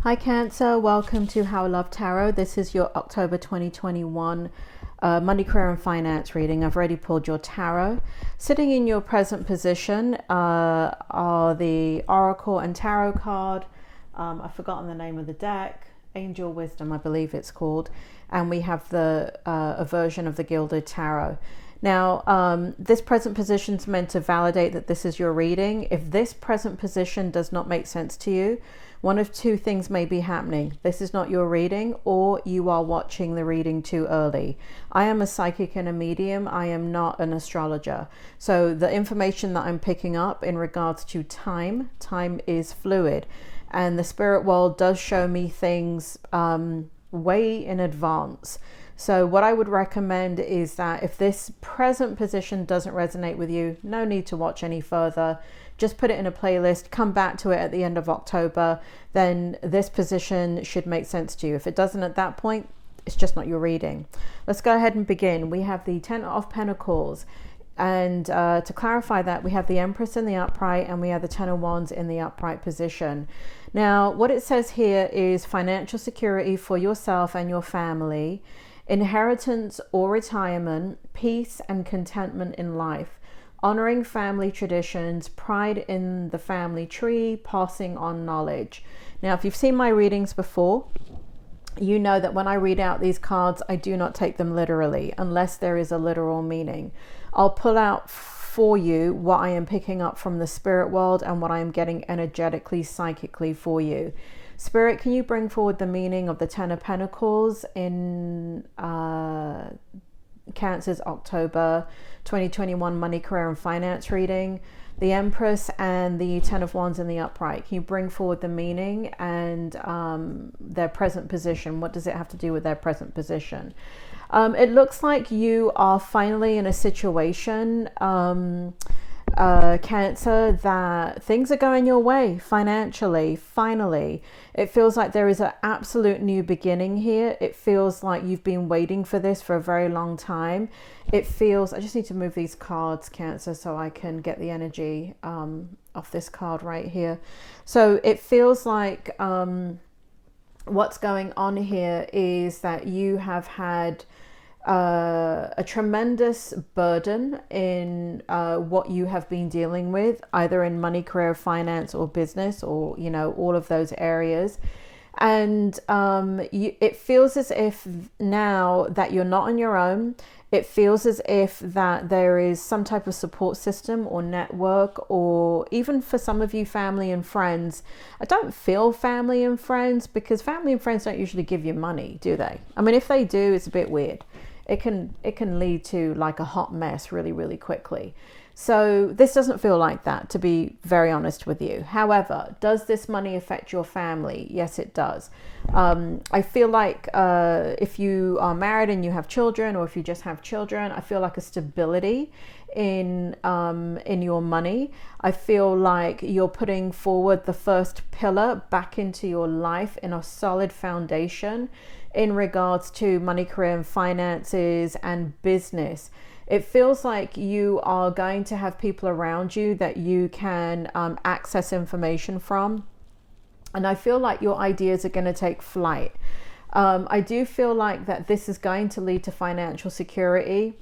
Hi Cancer, welcome to How I Love Tarot. This is your October 2021 money, career and finance reading. I've already pulled your tarot. Sitting in your present position are the Oracle and Tarot card. I've forgotten the name of the deck. Angel Wisdom, I believe it's called. And we have the a version of the Gilded Tarot. Now, this present position is meant to validate that this is your reading. If this present position does not make sense to you, one of two things may be happening. This is not your reading, or you are watching the reading too early. I am a psychic and a medium. I am not an astrologer. So the information that I'm picking up in regards to time is fluid. And the spirit world does show me things way in advance. So what I would recommend is that if this present position doesn't resonate with you, no need to watch any further. Just put it in a playlist, come back to it at the end of October, then this position should make sense to you. If it doesn't at that point, it's just not your reading. Let's go ahead and begin. We have the Ten of Pentacles. And to clarify that, we have the Empress in the upright and we have the Ten of Wands in the upright position. Now, what it says here is financial security for yourself and your family, inheritance or retirement, peace and contentment in life, honoring family traditions, pride in the family tree, passing on knowledge. Now, if you've seen my readings before, you know that when I read out these cards, I do not take them literally unless there is a literal meaning. I'll pull out for you what I am picking up from the spirit world and what I am getting energetically, psychically for you. Spirit, can you bring forward the meaning of the Ten of Pentacles in Cancer's October 2021 money, career and finance reading? The Empress and the Ten of Wands in the upright. Can you bring forward the meaning and their present position? What does it have to do with their present position? It looks like you are finally in a situation, Cancer, that things are going your way financially. Finally, it feels like there is an absolute new beginning here. It feels like you've been waiting for this for a very long time. It feels, I just need to move these cards, Cancer, so I can get the energy off this card right here. So it feels like what's going on here is that you have had a tremendous burden in what you have been dealing with, either in money, career, finance, or business, or, you know, all of those areas. And it feels as if now that you're not on your own, it feels as if that there is some type of support system or network, or even for some of you, family and friends. I don't feel family and friends, because family and friends don't usually give you money, do they? I mean, if they do, it's a bit weird. It can lead to like a hot mess really, really quickly. So this doesn't feel like that, to be very honest with you. However, does this money affect your family? Yes, it does. I feel like if you are married and you have children, or if you just have children, I feel like a stability in your money. I feel like you're putting forward the first pillar back into your life in a solid foundation in regards to money, career and finances and business. It feels like you are going to have people around you that you can access information from. And I feel like your ideas are going to take flight. I do feel like that this is going to lead to financial security.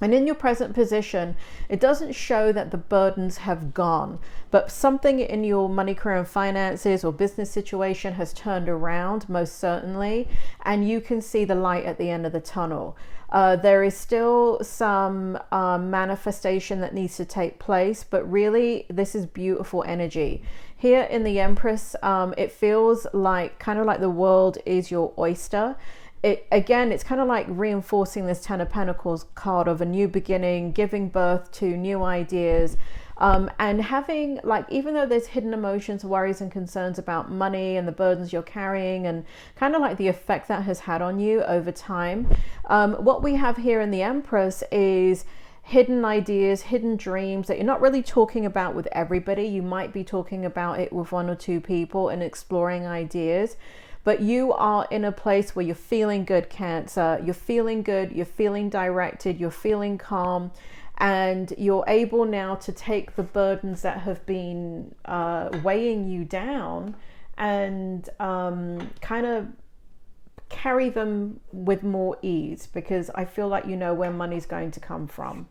And in your present position, it doesn't show that the burdens have gone, but something in your money, career and finances or business situation has turned around, most certainly, and you can see the light at the end of the tunnel. There is still some manifestation that needs to take place, but really this is beautiful energy. Here in the Empress, it feels like kind of like the world is your oyster. It's kind of like reinforcing this Ten of Pentacles card of a new beginning, giving birth to new ideas, and having, like, even though there's hidden emotions, worries and concerns about money and the burdens you're carrying, and kind of like the effect that has had on you over time, what we have here in the Empress is hidden ideas, hidden dreams that you're not really talking about with everybody. You might be talking about it with one or two people and exploring ideas. But you are in a place where you're feeling good, Cancer. You're feeling good, you're feeling directed, you're feeling calm, and you're able now to take the burdens that have been weighing you down and kind of carry them with more ease, because I feel like you know where money's going to come from.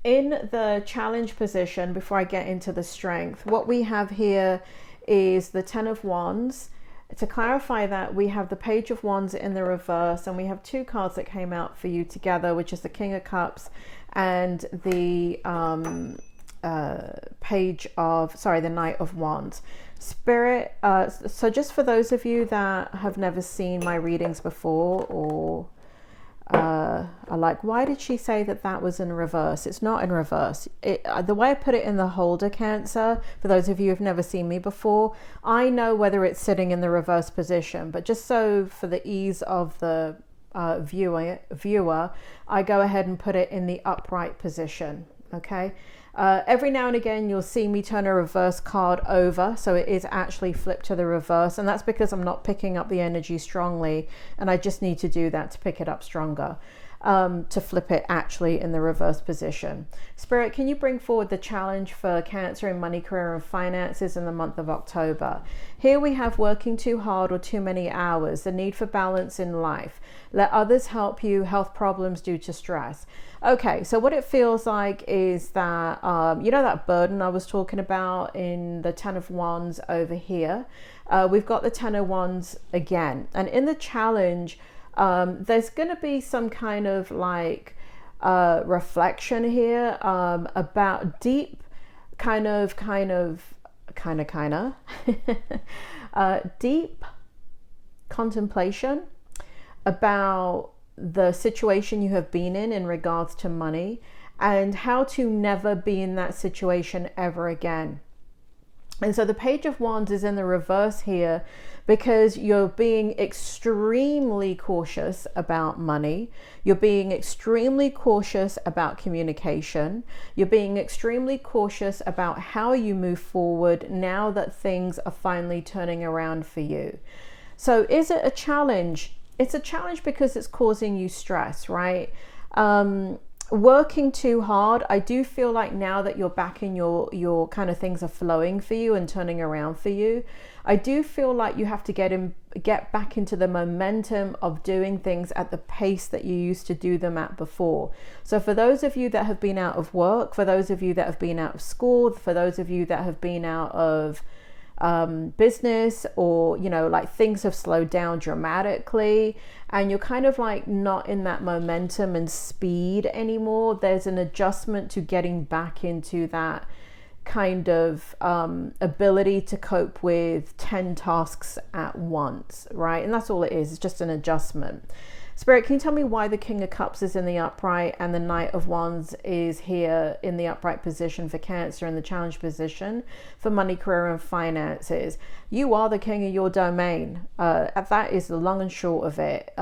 In the challenge position, before I get into the strength, what we have here is the Ten of Wands. To clarify that, we have the Page of Wands in the reverse, and we have two cards that came out for you together, which is the King of Cups and the the Knight of Wands. Spirit, so just for those of you that have never seen my readings before, or are like, why did she say that that was in reverse? It's not in reverse. The way I put it in the holder, Cancer, for those of you who've never seen me before, I know whether it's sitting in the reverse position, but just so for the ease of the viewer, I go ahead and put it in the upright position. Okay. Every now and again you'll see me turn a reverse card over, so it is actually flipped to the reverse, and that's because I'm not picking up the energy strongly, and I just need to do that to pick it up stronger, to flip it actually in the reverse position. Spirit, can you bring forward the challenge for Cancer in money, career and finances in the month of October? Here we have working too hard or too many hours, the need for balance in life, let others help you, health problems due to stress. Okay, so what it feels like is that, you know, that burden I was talking about in the Ten of Wands over here, we've got the Ten of Wands again. And in the challenge, there's going to be some kind of like reflection here about deep deep contemplation about the situation you have been in regards to money, and how to never be in that situation ever again. And so the Page of Wands is in the reverse here because you're being extremely cautious about money. You're being extremely cautious about communication. You're being extremely cautious about how you move forward now that things are finally turning around for you. So is it a challenge? It's a challenge because it's causing you stress, right? Working too hard. I do feel like now that you're back in your kind of things are flowing for you and turning around for you, I do feel like you have to get back into the momentum of doing things at the pace that you used to do them at before. So for those of you that have been out of work, for those of you that have been out of school, for those of you that have been out of business, or you know, like things have slowed down dramatically and you're kind of like not in that momentum and speed anymore, there's an adjustment to getting back into that kind of ability to cope with 10 tasks at once, right? And that's all it is. It's just an adjustment. Spirit, can you tell me why the King of Cups is in the upright and the Knight of Wands is here in the upright position for Cancer and the challenge position for money, career and finances? You are the king of your domain. That is the long and short of it,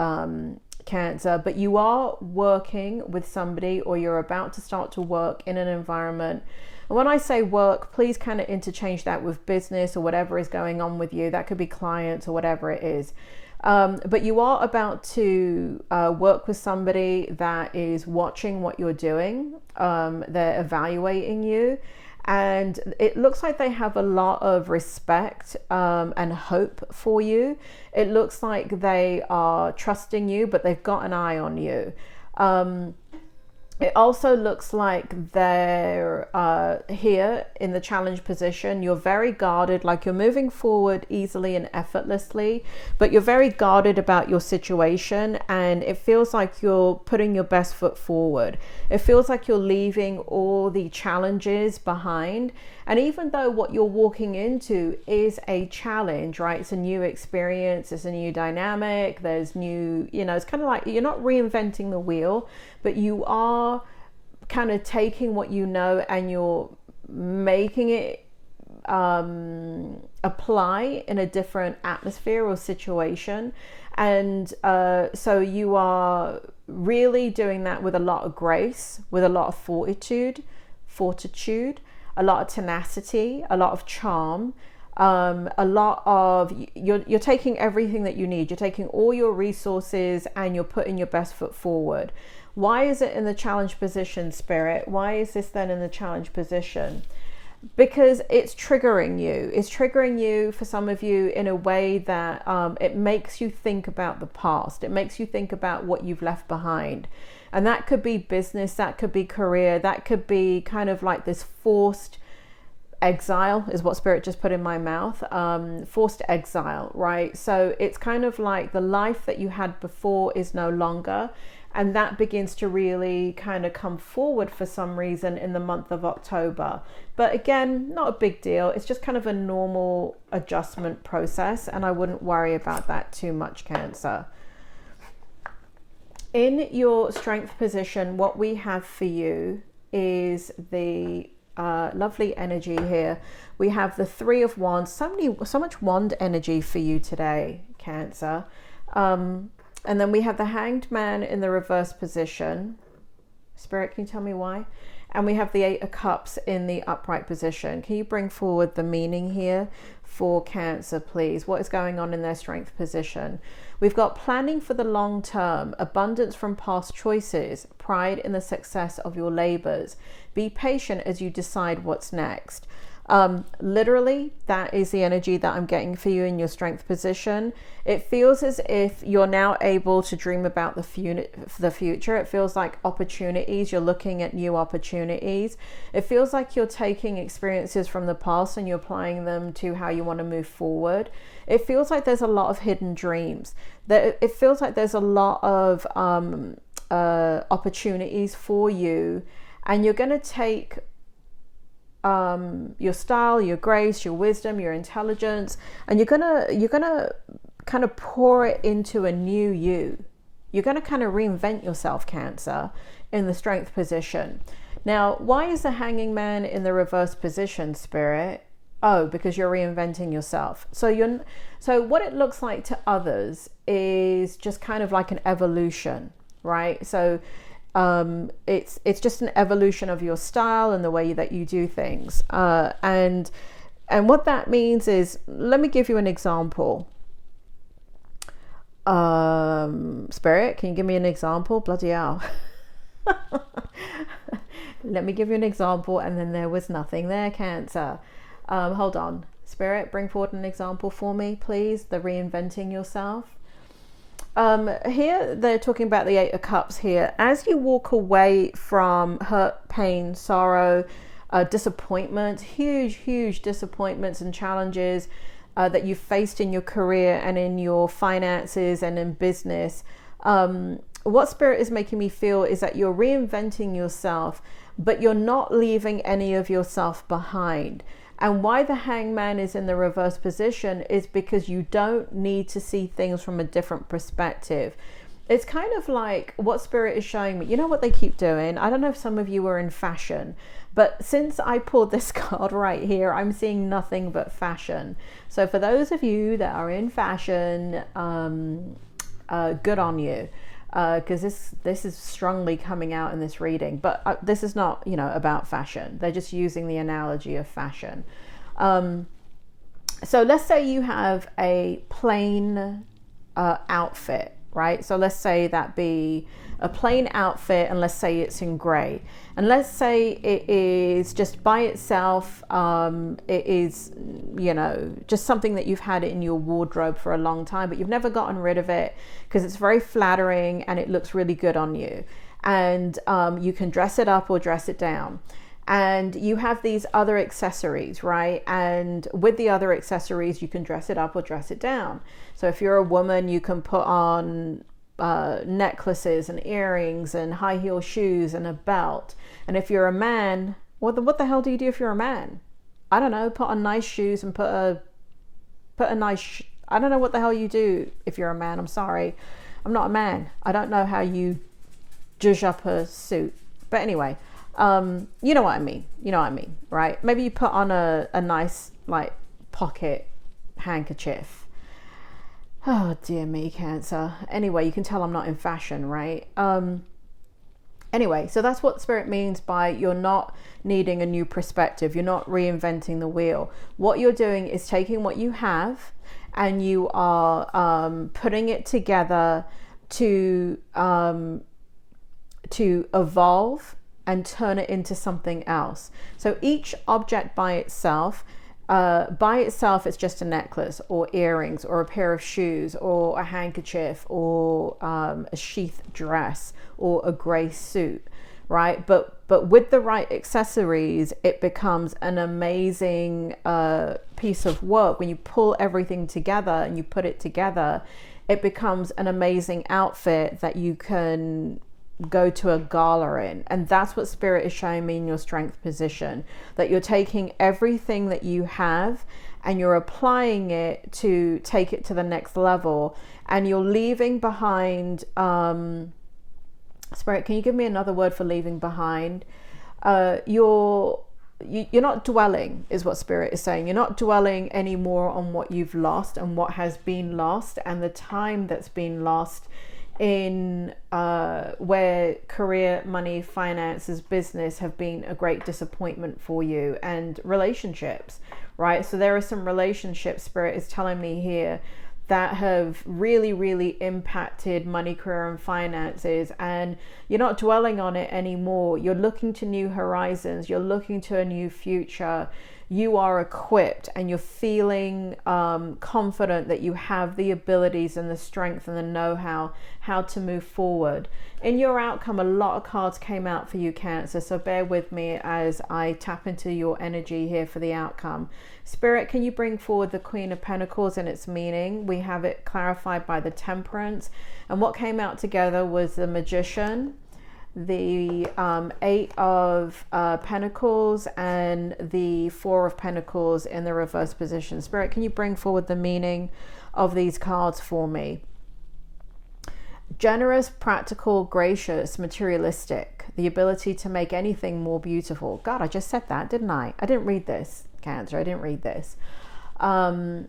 Cancer. But you are working with somebody, or you're about to start to work in an environment. And when I say work, please kind of interchange that with business or whatever is going on with you. That could be clients or whatever it is. But you are about to work with somebody that is watching what you're doing. They're evaluating you, and it looks like they have a lot of respect and hope for you. It looks like they are trusting you, but they've got an eye on you. It also looks like they're here in the challenge position. You're very guarded, like you're moving forward easily and effortlessly, but you're very guarded about your situation, and it feels like you're putting your best foot forward. It feels like you're leaving all the challenges behind. And even though what you're walking into is a challenge, right? It's a new experience, it's a new dynamic, there's new, you know, it's kind of like you're not reinventing the wheel, but you are kind of taking what you know and you're making it apply in a different atmosphere or situation. And so you are really doing that with a lot of grace, with a lot of fortitude, a lot of tenacity, a lot of charm, a lot of, you're taking everything that you need. You're taking all your resources and you're putting your best foot forward. Why is it in the challenge position, Spirit? Why is this then in the challenge position? because it's triggering you. It's triggering you for some of you in a way that it makes you think about the past. It makes you think about what you've left behind. And that could be business, that could be career, that could be kind of like this forced exile is what Spirit just put in my mouth. Forced exile, right? So it's kind of like the life that you had before is no longer. And that begins to really kind of come forward for some reason in the month of October. But again, not a big deal. It's just kind of a normal adjustment process. And I wouldn't worry about that too much, Cancer. In your strength position, what we have for you is the lovely energy here. We have the Three of Wands. So much wand energy for you today, Cancer. And then we have the Hanged Man in the reverse position. Spirit, can you tell me why? And we have the Eight of Cups in the upright position. Can you bring forward the meaning here for Cancer, please? What is going on in their strength position? We've got planning for the long term, abundance from past choices, pride in the success of your labors. Be patient as you decide what's next. Literally, that is the energy that I'm getting for you in your strength position. It feels as if you're now able to dream about the future. It feels like opportunities. You're looking at new opportunities. It feels like you're taking experiences from the past and you're applying them to how you want to move forward. It feels like there's a lot of hidden dreams. It feels like there's a lot of opportunities for you, and you're going to take your style, your grace, your wisdom, your intelligence, and you're gonna kind of pour it into a new you. You're gonna kind of reinvent yourself, Cancer, in the strength position. Now, why is the Hanging Man in the reverse position, Spirit? Oh, because you're reinventing yourself. So what it looks like to others is just kind of like an evolution, right? So it's just an evolution of your style and the way that you do things. And what that means is, let me give you an example. Spirit, can you give me an example? Bloody hell. Let me give you an example, and then there was nothing there, Cancer. Hold on. Spirit, bring forward an example for me, please. The reinventing yourself. Here they're talking about the Eight of Cups here. As you walk away from hurt, pain, sorrow, disappointment, huge disappointments and challenges that you've faced in your career and in your finances and in business, what Spirit is making me feel is that you're reinventing yourself, but you're not leaving any of yourself behind. And why the Hangman is in the reverse position is because you don't need to see things from a different perspective. It's kind of like what Spirit is showing me. You know what they keep doing? I don't know if some of you are in fashion, but since I pulled this card right here, I'm seeing nothing but fashion. So for those of you that are in fashion, good on you. Because this is strongly coming out in this reading, but this is not, about fashion. They're just using the analogy of fashion. So let's say you have a plain outfit, right? So let's say that be a plain outfit, and let's say it's in gray, and let's say it is just by itself. It is, just something that you've had in your wardrobe for a long time, but you've never gotten rid of it because it's very flattering and it looks really good on you. And you can dress it up or dress it down. And you have these other accessories, right? And with the other accessories, you can dress it up or dress it down. So if you're a woman, you can put on necklaces and earrings and high heel shoes and a belt. And if you're a man, what the hell do you do if you're a man? I don't know, put on nice shoes and put a nice I don't know what the hell you do if you're a man. I'm sorry, I'm not a man. I don't know how you zhuzh up a suit, but anyway, you know what I mean, right? Maybe you put on a nice like pocket handkerchief. Oh dear me, Cancer. Anyway, you can tell I'm not in fashion, right? Anyway, so that's what Spirit means by you're not needing a new perspective. You're not reinventing the wheel. What you're doing is taking what you have and you are putting it together to evolve and turn it into something else. So each object by itself, it's just a necklace or earrings or a pair of shoes or a handkerchief or a sheath dress or a gray suit, right? But with the right accessories, it becomes an amazing piece of work. When you pull everything together and you put it together, it becomes an amazing outfit that you can go to a gala in. And that's what Spirit is showing me in your strength position, that you're taking everything that you have and you're applying it to take it to the next level, and you're leaving behind Spirit, can you give me another word for leaving behind? You're not dwelling, is what Spirit is saying. You're not dwelling anymore on what you've lost and what has been lost and the time that's been lost in where career, money, finances, business have been a great disappointment for you, and relationships, right? So there are some relationships, Spirit is telling me here, that have really, really impacted money, career, and finances, and you're not dwelling on it anymore. You're looking to new horizons. You're looking to a new future. You are equipped and you're feeling confident that you have the abilities and the strength and the know-how how to move forward. In your outcome, a lot of cards came out for you, Cancer, so bear with me as I tap into your energy here for the outcome. Spirit, can you bring forward the Queen of Pentacles and its meaning? We have it clarified by the Temperance, and what came out together was the Magician, the Eight of Pentacles, and the Four of Pentacles in the reverse position. Spirit, can you bring forward the meaning of these cards for me? Generous, practical, gracious, materialistic, the ability to make anything more beautiful. God, I just said that, didn't I? I didn't read this, Cancer. I didn't read this. You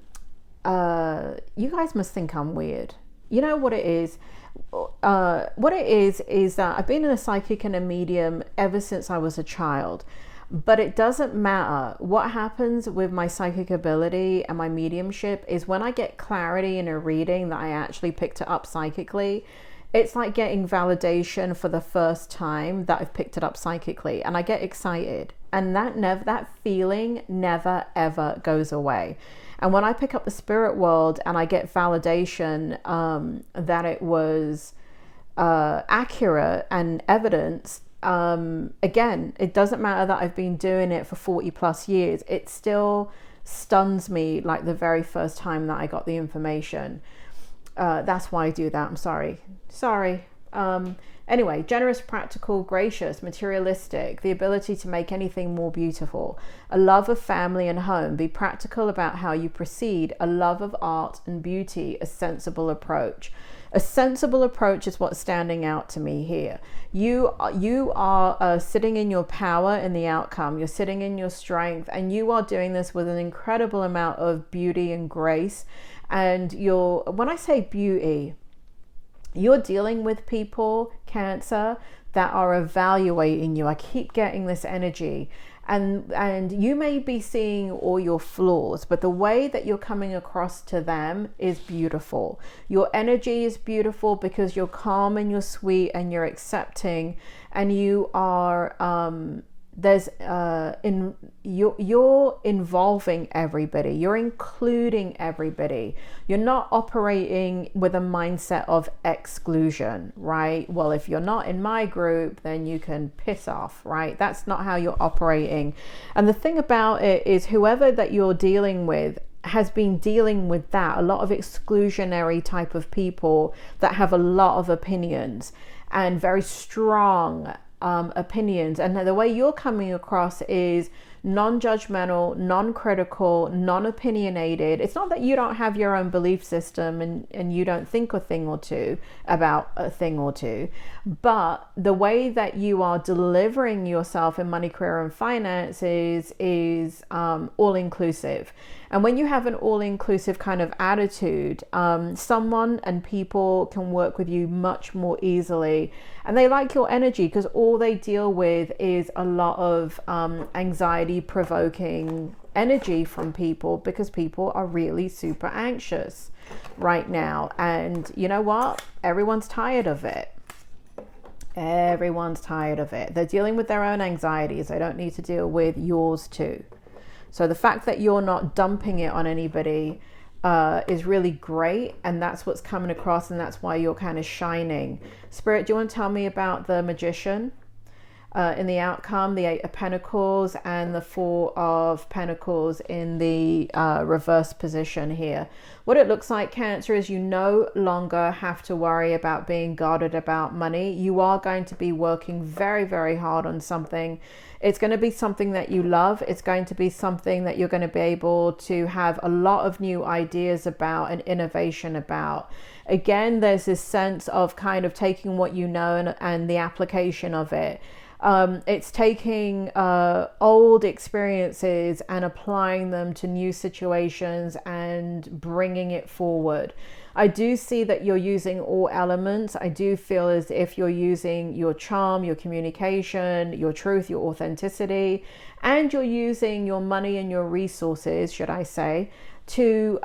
guys must think I'm weird. You know what it is? What it is that I've been in a psychic and a medium ever since I was a child, but it doesn't matter. What happens with my psychic ability and my mediumship is when I get clarity in a reading that I actually picked it up psychically, it's like getting validation for the first time that I've picked it up psychically, and I get excited, and that feeling never ever goes away. And when I pick up the spirit world and I get validation that it was accurate and evidence, again, it doesn't matter that I've been doing it for 40 plus years. It still stuns me like the very first time that I got the information. That's why I do that. I'm sorry. Anyway, generous, practical, gracious, materialistic, the ability to make anything more beautiful, a love of family and home, be practical about how you proceed, a love of art and beauty, a sensible approach. A sensible approach is what's standing out to me here. You are sitting in your power in the outcome. You're sitting in your strength, and you are doing this with an incredible amount of beauty and grace. And when I say beauty, you're dealing with people, Cancer, that are evaluating you. I keep getting this energy. And you may be seeing all your flaws, but the way that you're coming across to them is beautiful. Your energy is beautiful because you're calm and you're sweet and you're accepting, and you are you're involving everybody, you're including everybody. You're not operating with a mindset of exclusion, right? Well, if you're not in my group, then you can piss off, right? That's not how you're operating. And the thing about it is, whoever that you're dealing with has been dealing with that, a lot of exclusionary type of people that have a lot of opinions and very strong opinions. And the way you're coming across is non-judgmental, non-critical, non-opinionated. It's not that you don't have your own belief system and you don't think a thing or two about a thing or two, but the way that you are delivering yourself in money, career, and finances is all-inclusive. And when you have an all-inclusive kind of attitude, someone and people can work with you much more easily. And they like your energy because all they deal with is a lot of anxiety-provoking energy from people, because people are really super anxious right now. And you know what? Everyone's tired of it. Everyone's tired of it. They're dealing with their own anxieties. They don't need to deal with yours too. So the fact that you're not dumping it on anybody is really great, and that's what's coming across, and that's why you're kind of shining. Spirit, do you want to tell me about the Magician in the outcome, the 8 of Pentacles and the 4 of Pentacles in the reverse position here? What it looks like, Cancer, is you no longer have to worry about being guarded about money. You are going to be working very, very hard on something. It's going to be something that you love. It's going to be something that you're going to be able to have a lot of new ideas about and innovation about. Again, there's this sense of kind of taking what you know and the application of it. It's taking old experiences and applying them to new situations and bringing it forward. I do see that you're using all elements. I do feel as if you're using your charm, your communication, your truth, your authenticity, and you're using your money and your resources, should I say, to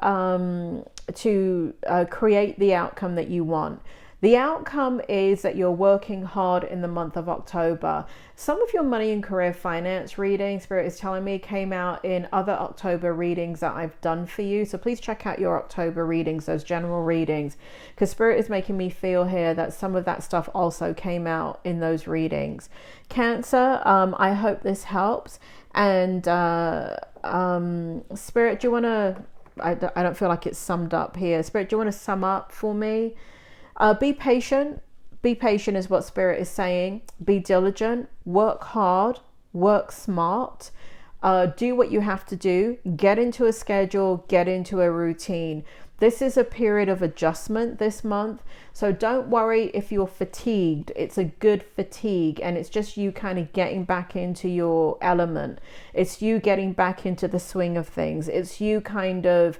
create the outcome that you want. The outcome is that you're working hard in the month of October. Some of your money and career finance reading, Spirit is telling me, came out in other October readings that I've done for you. So please check out your October readings, those general readings, because Spirit is making me feel here that some of that stuff also came out in those readings. Cancer, I hope this helps. And Spirit, do you want to, I don't feel like it's summed up here. Spirit, do you want to sum up for me? Be patient. Be patient is what Spirit is saying. Be diligent. Work hard. Work smart. Do what you have to do. Get into a schedule. Get into a routine. This is a period of adjustment this month. So don't worry if you're fatigued. It's a good fatigue, and it's just you kind of getting back into your element. It's you getting back into the swing of things. It's you kind of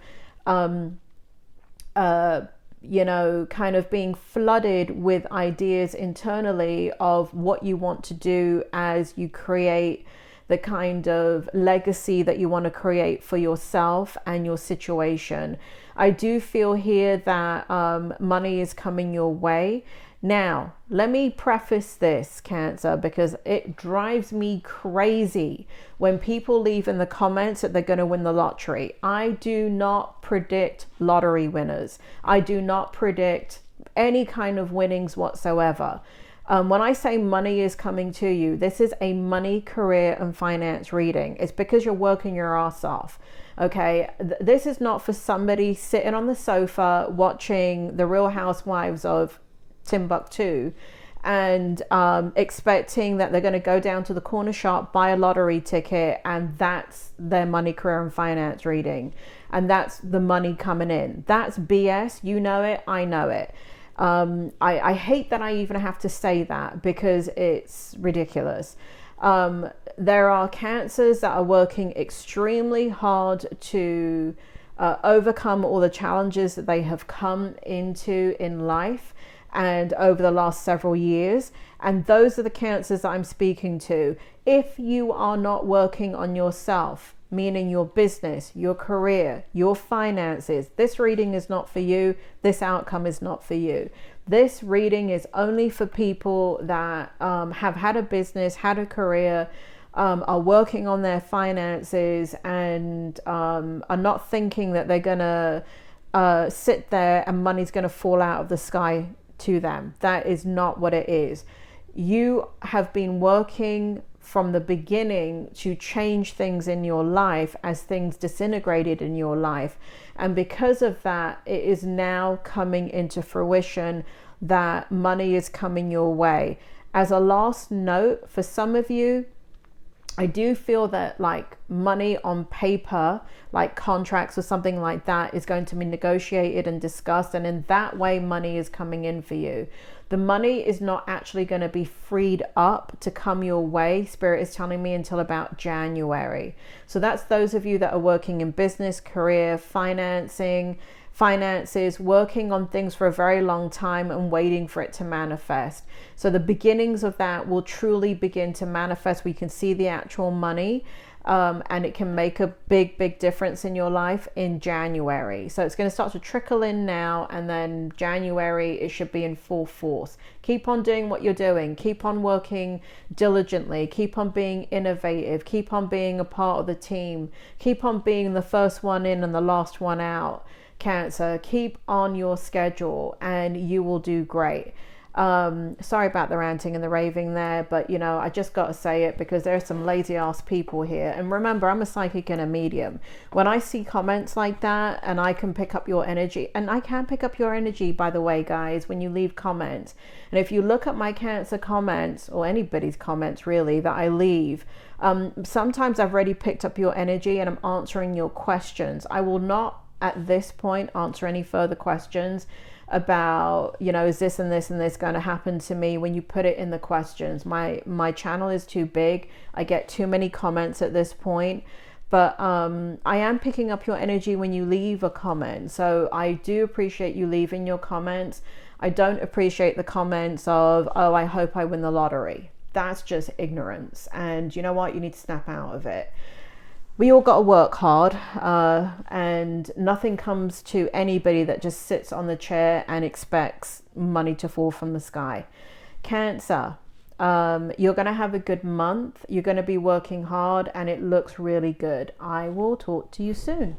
kind of being flooded with ideas internally of what you want to do as you create the kind of legacy that you want to create for yourself and your situation. I do feel here that money is coming your way. Now, let me preface this, Cancer, because it drives me crazy when people leave in the comments that they're going to win the lottery. I do not predict lottery winners. I do not predict any kind of winnings whatsoever. When I say money is coming to you, this is a money, career, and finance reading. It's because you're working your ass off. Okay, this is not for somebody sitting on the sofa watching The Real Housewives of Timbuktu and expecting that they're going to go down to the corner shop, buy a lottery ticket, and that's their money, career, and finance reading, and that's the money coming in. That's BS. You know it. I know it. I hate that I even have to say that because it's ridiculous. There are Cancers that are working extremely hard to overcome all the challenges that they have come into in life and over the last several years. And those are the Cancers that I'm speaking to. If you are not working on yourself, meaning your business, your career, your finances, this reading is not for you. This outcome is not for you. This reading is only for people that have had a business, had a career, are working on their finances, and are not thinking that they're going to sit there and money's going to fall out of the sky to them. That is not what it is. You have been working from the beginning to change things in your life as things disintegrated in your life. And because of that, it is now coming into fruition that money is coming your way. As a last note, for some of you, I do feel that like money on paper, like contracts or something like that, is going to be negotiated and discussed. And in that way, money is coming in for you. The money is not actually going to be freed up to come your way, Spirit is telling me, until about January. So that's those of you that are working in business, career, finances, working on things for a very long time and waiting for it to manifest. So the beginnings of that will truly begin to manifest. We can see the actual money. and it can make a big difference in your life in January. So it's going to start to trickle in now, and then January it should be in full force. Keep on doing what you're doing. Keep on working diligently. Keep on being innovative. Keep on being a part of the team. Keep on being the first one in and the last one out, Cancer. Keep on your schedule and you will do great. Sorry about the ranting and the raving there, but you know, I just got to say it because there's some lazy ass people here. And remember, I'm a psychic and a medium. When I see comments like that, and I can pick up your energy, and I can pick up your energy, by the way, guys, when you leave comments. And if you look at my Cancer comments, or anybody's comments really that I leave, sometimes I've already picked up your energy and I'm answering your questions. I will not at this point answer any further questions about, you know, is this and this and this going to happen to me when you put it in the questions. My channel is too big. I get too many comments at this point, but I am picking up your energy when you leave a comment. So I do appreciate you leaving your comments. I don't appreciate the comments of, oh, I hope I win the lottery. That's just ignorance, and you know what, you need to snap out of it. We all got to work hard, and nothing comes to anybody that just sits on the chair and expects money to fall from the sky. Cancer, you're going to have a good month. You're going to be working hard and it looks really good. I will talk to you soon.